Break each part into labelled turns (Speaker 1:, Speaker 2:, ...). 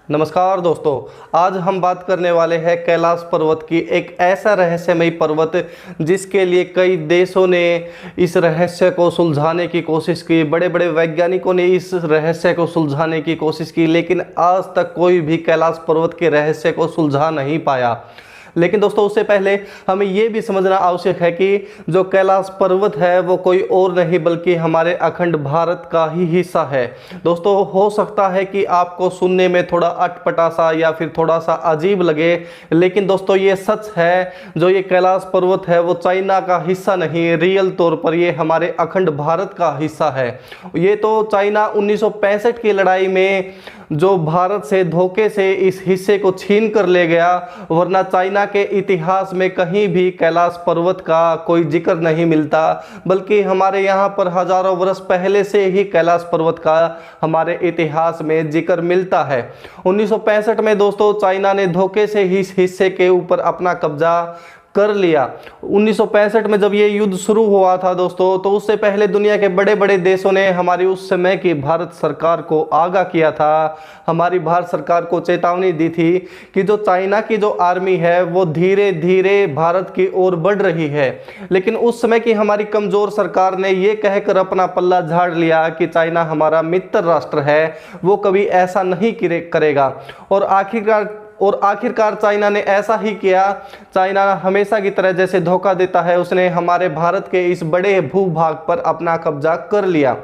Speaker 1: नमस्कार दोस्तों, आज हम बात करने वाले हैं कैलाश पर्वत की। एक ऐसा रहस्यमयी पर्वत जिसके लिए कई देशों ने इस रहस्य को सुलझाने की कोशिश की, बड़े बड़े वैज्ञानिकों ने इस रहस्य को सुलझाने की कोशिश की, लेकिन आज तक कोई भी कैलाश पर्वत के रहस्य को सुलझा नहीं पाया। लेकिन दोस्तों, उससे पहले हमें ये भी समझना आवश्यक है कि जो कैलाश पर्वत है वो कोई और नहीं बल्कि हमारे अखंड भारत का ही हिस्सा है। दोस्तों, हो सकता है कि आपको सुनने में थोड़ा अटपटा सा या फिर थोड़ा सा अजीब लगे, लेकिन दोस्तों ये सच है। जो ये कैलाश पर्वत है वो चाइना का हिस्सा नहीं, रियल तौर पर ये हमारे अखंड भारत का हिस्सा है। ये तो चाइना 1965 की लड़ाई में जो भारत से धोखे से इस हिस्से को छीन कर ले गया, वरना चाइना के इतिहास में कहीं भी कैलाश पर्वत का कोई जिक्र नहीं मिलता, बल्कि हमारे यहाँ पर हजारों वर्ष पहले से ही कैलाश पर्वत का हमारे इतिहास में जिक्र मिलता है। 1965 में दोस्तों चाइना ने धोखे से ही इस हिस्से के ऊपर अपना कब्जा कर लिया। 1965 में जब ये युद्ध शुरू हुआ था दोस्तों, तो उससे पहले दुनिया के बड़े बड़े देशों ने हमारी उस समय की भारत सरकार को आगाह किया था, हमारी भारत सरकार को चेतावनी दी थी कि जो चाइना की जो आर्मी है वो धीरे धीरे भारत की ओर बढ़ रही है। लेकिन उस समय की हमारी कमज़ोर सरकार ने ये कहकर अपना पल्ला झाड़ लिया कि चाइना हमारा मित्र राष्ट्र है, वो कभी ऐसा नहीं करेगा। और आखिरकार चाइना ने ऐसा ही किया। चाइना हमेशा की तरह जैसे धोखा देता है, उसने हमारे भारत के इस बड़े भूभाग पर अपना कब्जा कर लिया।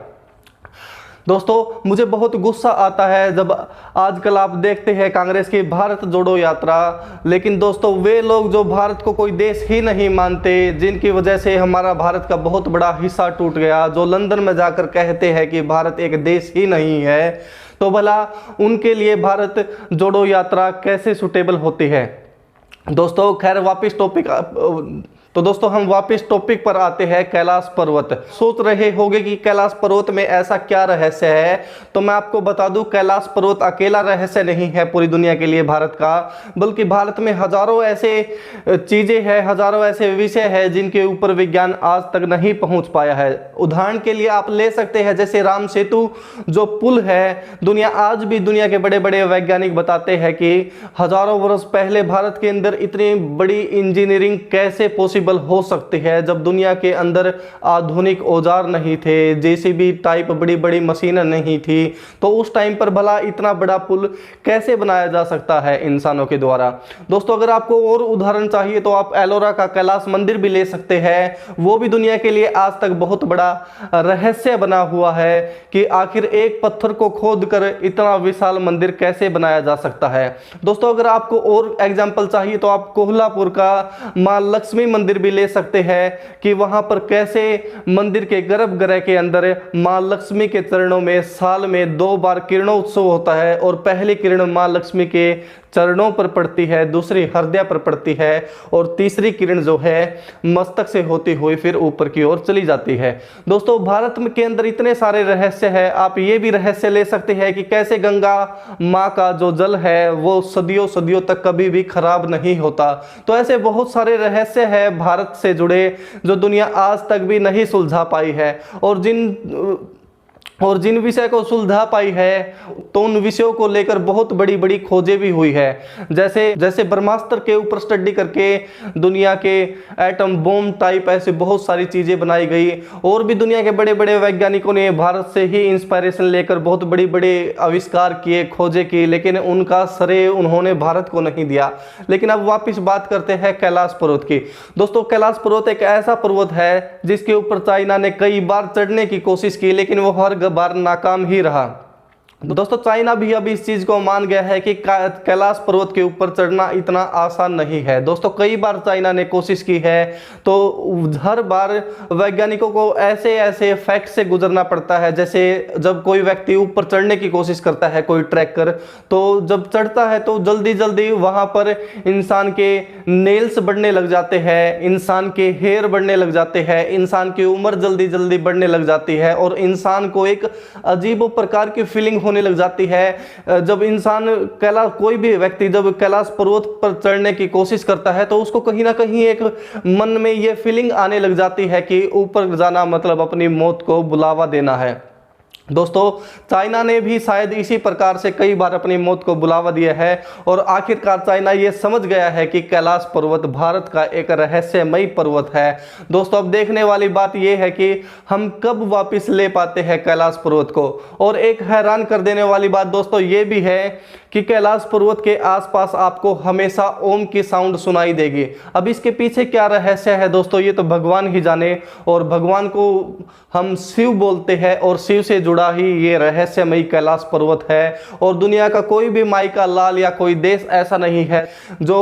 Speaker 1: दोस्तों, मुझे बहुत गुस्सा आता है जब आजकल आप देखते हैं कांग्रेस की भारत जोड़ो यात्रा, लेकिन दोस्तों वे लोग जो भारत को कोई देश ही नहीं मानते, जिनकी वजह से हमारा भारत का बहुत बड़ा हिस्सा टूट गया, जो लंदन में जाकर कहते हैं कि भारत एक देश ही नहीं है, तो भला उनके लिए भारत जोड़ो यात्रा कैसे सूटेबल होती है। दोस्तों खैर हम वापस टॉपिक पर आते हैं। कैलाश पर्वत। सोच रहे होंगे कि कैलाश पर्वत में ऐसा क्या रहस्य है, तो मैं आपको बता दूं, कैलाश पर्वत अकेला रहस्य नहीं है पूरी दुनिया के लिए भारत का, बल्कि भारत में हजारों ऐसे चीजें हैं, हजारों ऐसे विषय हैं जिनके ऊपर विज्ञान आज तक नहीं पहुंच पाया है। उदाहरण के लिए आप ले सकते हैं जैसे राम सेतु जो पुल है, आज भी दुनिया के बड़े बड़े वैज्ञानिक बताते हैं कि हजारों वर्ष पहले भारत के अंदर इतनी बड़ी इंजीनियरिंग कैसे पॉसिबल हो सकती है, जब दुनिया के अंदर आधुनिक औजार नहीं थे, जेसीबी टाइप बड़ी बड़ी मशीनें नहीं थी, तो उस टाइम पर भला इतना बड़ा पुल कैसे बनाया जा सकता है इंसानों के द्वारा। दोस्तों, अगर आपको और उदाहरण चाहिए तो आप एलोरा का कैलाश मंदिर भी ले सकते हैं। वो भी दुनिया के लिए आज तक बहुत बड़ा रहस्य बना हुआ है कि आखिर एक पत्थर को खोद कर इतना विशाल मंदिर कैसे बनाया जा सकता है। दोस्तों, अगर आपको और एग्जाम्पल चाहिए तो आप कोल्हापुर का मां लक्ष्मी मंदिर भी ले सकते हैं कि वहां पर कैसे मंदिर के गर्भगृह के अंदर मां लक्ष्मी के चरणों में साल में 2 बार किरणोत्सव होता है, और पहली किरण मां लक्ष्मी के चरणों पर पड़ती है, दूसरी हृदय पर पड़ती है, और तीसरी किरण जो है मस्तक से होती हुई फिर ऊपर की ओर चली जाती है। दोस्तों, भारत के अंदर इतने सारे रहस्य हैं। आप ये भी रहस्य ले सकते हैं कि कैसे गंगा माँ का जो जल है वो सदियों सदियों तक कभी भी खराब नहीं होता। तो ऐसे बहुत सारे रहस्य हैं भारत से जुड़े जो दुनिया आज तक भी नहीं सुलझा पाई है, और जिन विषय को सुलझा पाई है तो उन विषयों को लेकर बहुत बड़ी बड़ी खोजें भी हुई है। जैसे ब्रह्मास्त्र के ऊपर स्टडी करके दुनिया के एटम बॉम्ब टाइप ऐसे बहुत सारी चीजें बनाई गई, और भी दुनिया के बड़े बड़े वैज्ञानिकों ने भारत से ही इंस्पायरेशन लेकर बहुत बड़ी बड़े आविष्कार किए, खोजें की, लेकिन उनका श्रेय उन्होंने भारत को नहीं दिया। लेकिन अब वापस बात करते हैं कैलाश पर्वत की। दोस्तों, कैलाश पर्वत एक ऐसा पर्वत है जिसके ऊपर चाइना ने कई बार चढ़ने की कोशिश की, लेकिन वो हर बार नाकाम ही रहा। दोस्तों, चाइना भी अब इस चीज को मान गया है कि कैलाश पर्वत के ऊपर चढ़ना इतना आसान नहीं है। दोस्तों, कई बार चाइना ने कोशिश की है, तो हर बार वैज्ञानिकों को ऐसे ऐसे फैक्ट से गुजरना पड़ता है। जैसे जब कोई व्यक्ति ऊपर चढ़ने की कोशिश करता है, कोई ट्रैकर, तो जब चढ़ता है तो जल्दी जल्दी वहां पर इंसान के नेल्स बढ़ने लग जाते हैं, इंसान के हेयर बढ़ने लग जाते हैं, इंसान की उम्र जल्दी जल्दी बढ़ने लग जाती है, और इंसान को एक अजीब प्रकार की फीलिंग होने लग जाती है। जब इंसान कोई भी व्यक्ति जब कैलाश पर्वत पर चढ़ने की कोशिश करता है तो उसको कहीं ना कहीं एक मन में ये फीलिंग आने लग जाती है कि ऊपर जाना मतलब अपनी मौत को बुलावा देना है। दोस्तों चाइना ने भी शायद इसी प्रकार से कई बार अपनी मौत को बुलावा दिया है और आखिरकार चाइना ये समझ गया है कि कैलाश पर्वत भारत का एक रहस्यमयी पर्वत है। दोस्तों अब देखने वाली बात यह है कि हम कब वापस ले पाते हैं कैलाश पर्वत को। और एक हैरान कर देने वाली बात दोस्तों ये भी है कि कैलाश पर्वत के आसपास आपको हमेशा ओम की साउंड सुनाई देगी। अब इसके पीछे क्या रहस्य है दोस्तों, ये तो भगवान ही जाने। और भगवान को हम शिव बोलते हैं और शिव से जुड़ा ही ये रहस्यमयी कैलाश पर्वत है। और दुनिया का कोई भी माई का लाल या कोई देश ऐसा नहीं है जो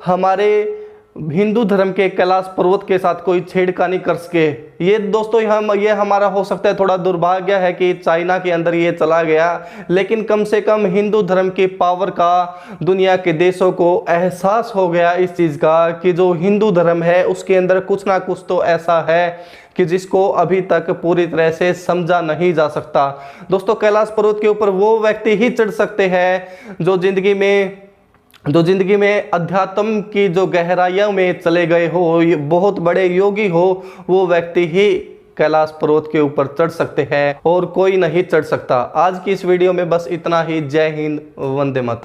Speaker 1: हमारे हिंदू धर्म के कैलाश पर्वत के साथ कोई छेड़खानी कर सके। ये दोस्तों ये हमारा हो सकता है थोड़ा दुर्भाग्य है कि चाइना के अंदर ये चला गया, लेकिन कम से कम हिंदू धर्म की पावर का दुनिया के देशों को एहसास हो गया इस चीज़ का कि जो हिंदू धर्म है उसके अंदर कुछ ना कुछ तो ऐसा है कि जिसको अभी तक पूरी तरह से समझा नहीं जा सकता। दोस्तों कैलाश पर्वत के ऊपर वो व्यक्ति ही चढ़ सकते हैं जो जिंदगी में अध्यात्म की जो गहराइयों में चले गए हो, बहुत बड़े योगी हो, वो व्यक्ति ही कैलाश पर्वत के ऊपर चढ़ सकते हैं और कोई नहीं चढ़ सकता। आज की इस वीडियो में बस इतना ही। जय हिंद, वंदे मातरम।